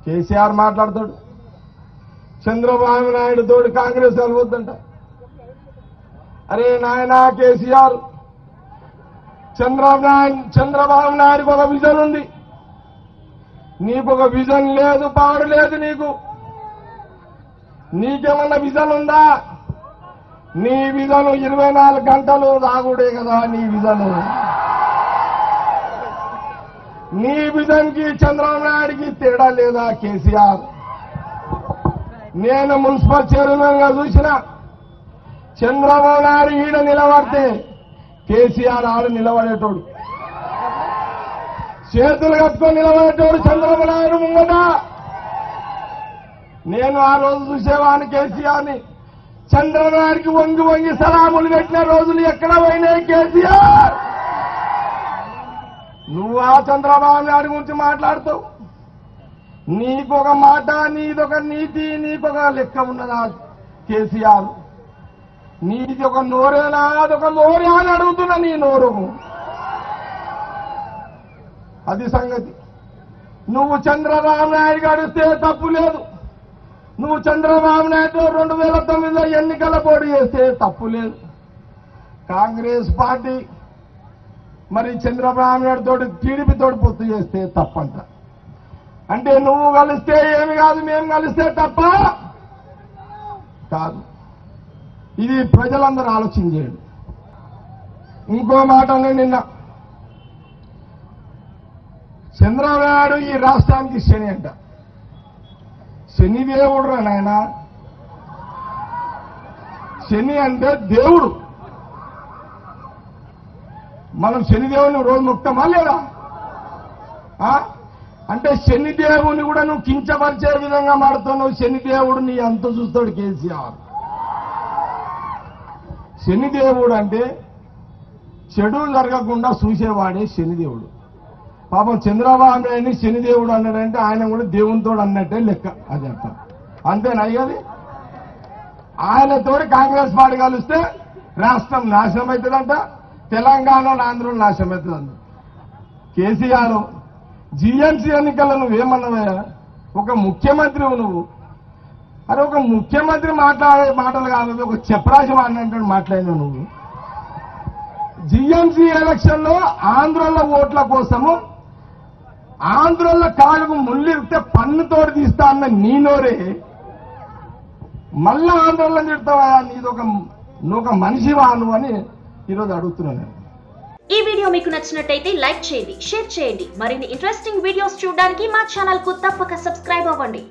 కేసీఆర్ మాట్లాడతాడు, చంద్రబాబు నాయుడు తోడు కాంగ్రెస్ కలవద్దంట. అరే నాయనా కేసీఆర్, చంద్రబాబు నాయుడుకి ఒక విజన్ ఉంది, నీకు ఒక విజన్ లేదు, పాడు లేదు. నీకేమన్నా విజన్ ఉందా? నీ విజన్ 24 గంటలు రాగుడే కదా నీ విజన్. నీ విజన్ కి చంద్రబాబు నాయుడికి తేడా లేదా కేసీఆర్? నేను మున్సిపల్ చైర్మన్ గా చూసిన చంద్రబాబు నాయుడు ఈడ నిలబడితే కేసీఆర్ ఆడ నిలబడేటోడు, చేతులు కట్టుకొని నిలబడేటోడు చంద్రబాబు నాయుడు ముంగట. నేను ఆ రోజు చూసేవాడిని కేసీఆర్ని. చంద్రబాబు నాయుడికి వంగి వంగి సలాములు పెట్టిన రోజులు ఎక్కడ పోయినాయి కేసీఆర్? నువ్వు ఆ చంద్రబాబు నాయుడు గురించి మాట్లాడుతావు. నీకొక మాట, నీదొక నీతి, నీకొక లెక్క ఉన్నదా కేసీఆర్? నీది ఒక నోరేనా, అదొక నోరే అని అడుగుతున్నా. నీ నోరు అది సంగతి. నువ్వు చంద్రబాబు నాయుడు అడిగితే తప్పు లేదు. నువ్వు చంద్రబాబు నాయుడు 2009లో ఎన్నికల పోటీ చేస్తే తప్పు లేదు. కాంగ్రెస్ పార్టీ మరి చంద్రబాబు నాయుడు తోటి టీడీపీ తోటి పొత్తు చేస్తే తప్పంట. అంటే నువ్వు కలిస్తే ఏమి కాదు, మేము కలిస్తే తప్ప కాదు. ఇది ప్రజలందరూ ఆలోచన చేయండి. ఇంకో మాట నిన్న చంద్రబాబు నాయుడు ఈ రాష్ట్రానికి శని అంట. శని దేవుడు రా నాయన. శని అంటే దేవుడు. మనం శనిదేవుని రోజు మొక్తామా లేదా? అంటే శనిదేవుని కూడా నువ్వు కించపరిచే విధంగా మాడుతున్నావు. శనిదేవుడు నీ అంత చూస్తాడు కేసీఆర్. శనిదేవుడు అంటే చెడు జరగకుండా చూసేవాడే శనిదేవుడు. పాపం చంద్రబాబు నాయుడిని శనిదేవుడు అన్నాడంటే ఆయన కూడా దేవునితో అన్నట్టే లెక్క. అది అర్థం అంతేనా? అది ఆయనతోటి కాంగ్రెస్ పార్టీ కలిస్తే రాష్ట్రం నాశనం అవుతుందంట, తెలంగాణలో ఆంధ్రలో నాశనం అవుతుందంట. కేసీఆర్ జీఎంసీ ఎన్నికల్లో నువ్వేమన్నావా? ఒక ముఖ్యమంత్రి నువ్వు. అరే ఒక ముఖ్యమంత్రి మాట్లాడే మాటలు కాదు, ఒక చెప్రాసి మాట్లాడినట్టు మాట్లాడినావు నువ్వు. జీఎంసీ ఎలక్షన్ లో ఆంధ్రలో ఓట్ల కోసము ఆంధ్రలో కాళ్ళకు ముళ్ళిరితే పన్నుతోటి తీస్తా అన్న నీ నోరే మళ్ళా ఆంధ్రలో తిడతావా? నువ్వు ఒక మనిషివా నువ్వు అని ఈరోజు అడుగుతున్నాను. ఈ వీడియో మీకు నచ్చినట్టయితే లైక్ చేయండి, షేర్ చేయండి. మరిన్ని ఇంట్రెస్టింగ్ వీడియోస్ చూడడానికి మా ఛానల్ కు తప్పక సబ్స్క్రైబ్ అవ్వండి.